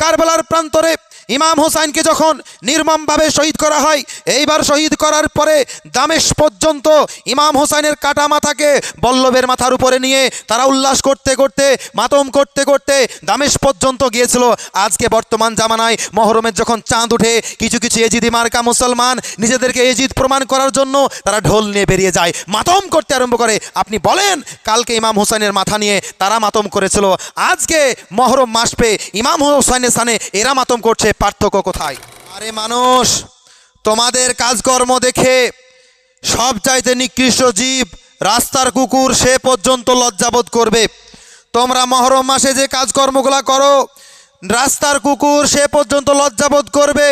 কারবালার প্রান্তরে ইমাম হুসাইনকে যখন নির্মমভাবে শহীদ করা হয়, এইবার শহীদ করার পরে দামেস্ক পর্যন্ত ইমাম হুসাইনের কাটা মাথাকে বল্লভের মাথার উপরে নিয়ে তারা উল্লাস করতে করতে মাতম করতে করতে দামেস্ক পর্যন্ত গিয়েছিল। আজকে বর্তমান জামানায় মহরমের যখন চাঁদ উঠে কিছু কিছু এজিদি মার্কা মুসলমান নিজেদেরকে এজিদ প্রমাণ করার জন্য তারা ঢোল নিয়ে বেরিয়ে যায়, মাতম করতে আরম্ভ করে। আপনি বলেন কালকে ইমাম হুসাইনের মাথা নিয়ে তারা মাতম করেছিল, আজকে মহরম মাস পেয়ে ইমাম হুসাইনের স্থানে এরা মাতম করছে, পার্থক্য কোথায়? আরে মানুষ, তোমাদের কাজকর্ম দেখে সবচাইতে নিকৃষ্ট জীব রাস্তার কুকুর সে পর্যন্ত লজ্জাবোধ করবে। তোমরা মহরম মাসে যে কাজকর্মগুলো করো রাস্তার কুকুর সে পর্যন্ত লজ্জাবোধ করবে।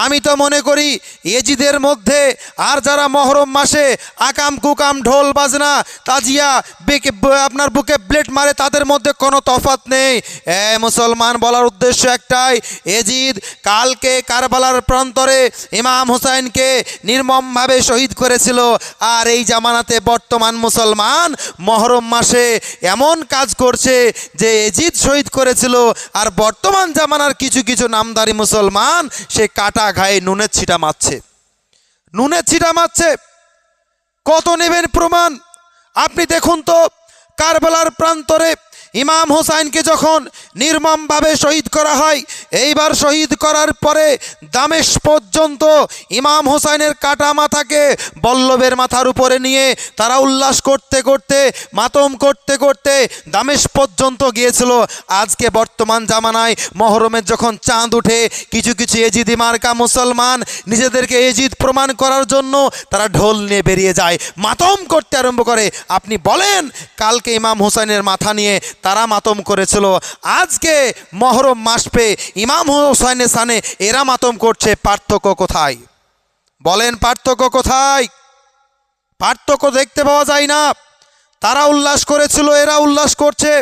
আমি তো মনে করি এজিদের মধ্যে আর যারা মহরম মাসে আকাম কুকাম ঢোল বাজনা তাজিয়া আপনার বুকে ব্লেড মারে তাদের মধ্যে কোনো তফাৎ নেই। মুসলমান বলার উদ্দেশ্য একটাই, এজিদ কালকে কারবালার প্রান্তরে ইমাম হুসাইনকে নির্মমভাবে শহীদ করেছিল, আর এই জামানাতে বর্তমান মুসলমান মহরম মাসে এমন কাজ করছে যে এজিদ শহীদ করেছিল, আর বর্তমান জামানার কিছু কিছু নামধারী মুসলমান সে কাটা গায়ে নুনের ছিটা মারছে, নুনের ছিটা মারছে। কত নেবেন প্রমাণ? আপনি দেখুন তো, কারবালার প্রান্তরে ইমাম হুসাইনকে যখন নির্মমভাবে শহীদ করা হয়, এইবার শহীদ করার পরে দামেস্ক পর্যন্ত ইমাম হুসাইনের কাটা মাথাকে বল্লভের মাথার উপরে নিয়ে তারা উল্লাস করতে করতে মাতম করতে করতে দামেস্ক পর্যন্ত গিয়েছিল। আজকে বর্তমান জামানায় মহরমের যখন চাঁদ উঠে কিছু কিছু এজিদি মার্কা মুসলমান নিজেদেরকে এজিদ প্রমাণ করার জন্য তারা ঢোল নিয়ে বেরিয়ে যায়, মাতম করতে আরম্ভ করে। আপনি বলেন কালকে ইমাম হুসাইনের মাথা নিয়ে তারা মাতম করেছিল, আজকে মহরম মাস পেয়ে ইমাম হুসাইনের স্থানে এরা মাতম করছে, পার্থক্য কোথায়? বলেন পার্থক্য কোথায়? পার্থক্য দেখতে পাওয়া যায় না। তারা উল্লাস করেছিল, এরা উল্লাস করছে।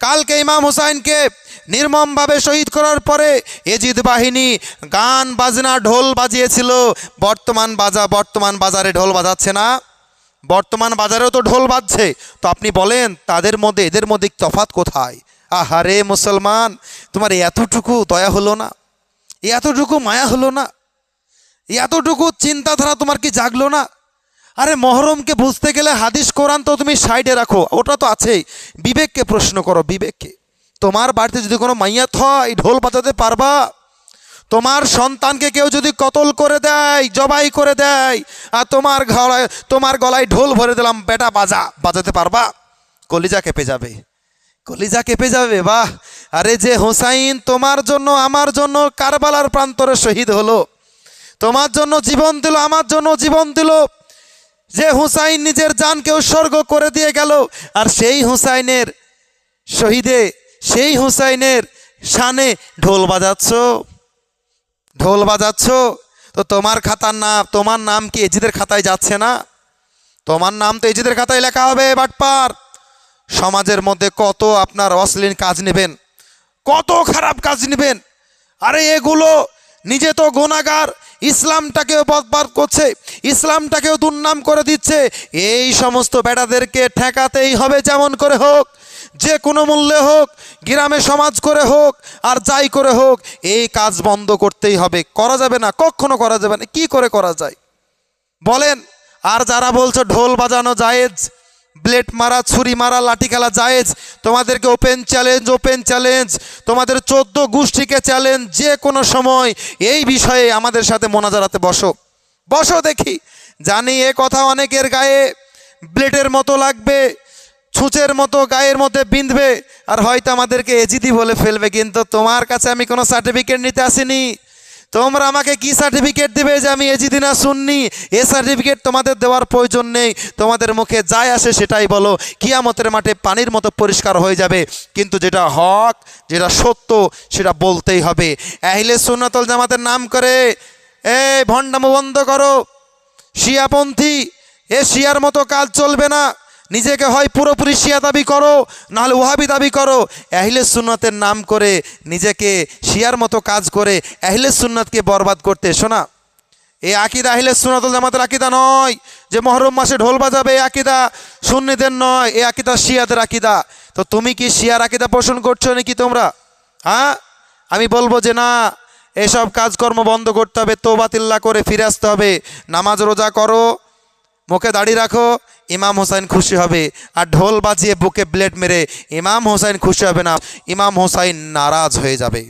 কালকে ইমাম হুসাইনকে নির্মমভাবে শহীদ করার পরে এজিদ বাহিনী গান বাজনা ঢোল বাজিয়েছিল। বর্তমান বাজারে ঢোল বাজাচ্ছে না? বর্তমান বাজারেও তো ঢোল বাজছে। তো আপনি বলেন তাদের মধ্যে এদের মধ্যে তফাৎ কোথায়? আহারে মুসলমান, তোমার এতটুকু দয়া হলো না? এতটুকু মায়া হলো না? এতটুকু চিন্তাধারা তোমার কি জাগলো না? আরে মহরমকে বুঝতে গেলে হাদিস কোরআন তো তুমি সাইডে রাখো, ওটা তো আছেই। বিবেককে প্রশ্ন করো, বিবেককে। তোমার বাড়িতে যদি কোনো মাইয়াত হয় ঢোল বাজাতে পারবা? তোমার সন্তানকে কেউ যদি কতল করে দেয়, জবাই করে দেয়, আর তোমার গলায় ঢোল ভরে দিলাম, বেটা বাজাতে পারবা? কলিজা কেঁপে যাবে, কলিজা কেঁপে যাবে। বাহ! আরে যে হুসাইন তোমার জন্য আমার জন্য কারবালার প্রান্তরে শহীদ হলো, তোমার জন্য জীবন দিল, আমার জন্য জীবন দিল, যে হুসাইন নিজের জানকে উৎসর্গ করে দিয়ে গেল, আর সেই হুসাইনের শহীদে সেই হুসাইনের শানে ঢোল বাজাচ্ছ, ঢোল বাজাচ্ছ। তো তোমার খাতার নাম, তোমার নাম কি এজিদের খাতায় যাচ্ছে না? তোমার নাম তো এজিদের খাতায় লেখা হবে। বাটপার সমাজের মধ্যে কত আপনার অশ্লীল কাজ নেবেন, কত খারাপ কাজ নেবেন। আরে এগুলো নিজে তো গুনাহগার, ইসলামটাকেও বদবাদ করছে, ইসলামটাকেও দুর্নাম করে দিচ্ছে। এই সমস্ত বেটাদেরকে ঠেকাতেই হবে, যেমন করে হোক, যে কোনো মূল্যে হোক, গ্রামে সমাজ করে হোক, আর যাই করে হোক, এই কাজ বন্ধ করতেই হবে। করা যাবে না, কখনো করা যাবে না। কি করে করা যায় বলেন? আর যারা বলছো ঢোল বাজানো জায়েজ, ব্লেড মারা, ছুরি মারা, লাঠি খেলা জায়েজ, তোমাদেরকে ওপেন চ্যালেঞ্জ, তোমাদের 14 গোষ্ঠীকে চ্যালেঞ্জ, যে কোনো সময় এই বিষয়ে আমাদের সাথে মোনাজারাতে বসো দেখি। জানি এ কথা অনেকের গায়ে ব্লেডের মতো লাগবে, ছুঁচের মতো গায়ের মধ্যে বিঁধবে, আর হয়তো আমাদেরকে এজিদি বলে ফেলবে। কিন্তু তোমার কাছে আমি কোনো সার্টিফিকেট নিতে আসিনি। তোমরা আমাকে কি সার্টিফিকেট দেবে যে আমি এজিদি না সুন্নি? এ সার্টিফিকেট তোমাদের দেওয়ার প্রয়োজন নেই। তোমাদের মুখে যাই আসে সেটাই বলো, কিয়ামতের মাঠে পানির মতো পরিষ্কার হয়ে যাবে। কিন্তু যেটা হক, যেটা সত্য, সেটা বলতেই হবে। আহলে সুন্নাত ওয়াল জামাতের নাম করে এই ভণ্ডামো বন্ধ করো। শিয়াপন্থী, এ শিয়ার মতো কাজ চলবে না। নিজেকে হয় পুরোপুরি শিয়া দাবি করো, নাহলে ওয়াহাবি দাবি করো। আহলে সুন্নাতের নাম করে নিজেকে শিয়ার মতো কাজ করে আহলে সুন্নাতকে বরবাদ করতে এসো না। এই আকিদা আহলে সুন্নাত ওয়াল জামাতের আকিদা নয় যে মহরম মাসে ঢোল বাজাবে। এই আকিদা সুন্নিদের নয়, এই আকিদা শিয়াদের আকিদা। তো তুমি কি শিয়ার আকিদা পোষণ করছো নাকি তোমরা? হ্যাঁ, আমি বলবো যে না, এসব কাজকর্ম বন্ধ করতে হবে, তওবাতিল্লাহ করে ফিরে আসতে হবে, নামাজ রোজা করো, মুখে দাড়ি রাখো, ইমাম হোসেন খুশি হবে। আর ঢোল বাজিয়ে বুকে ব্লেড মেরে ইমাম হোসেন খুশি হবে না, ইমাম হোসেন নারাজ হয়ে যাবে।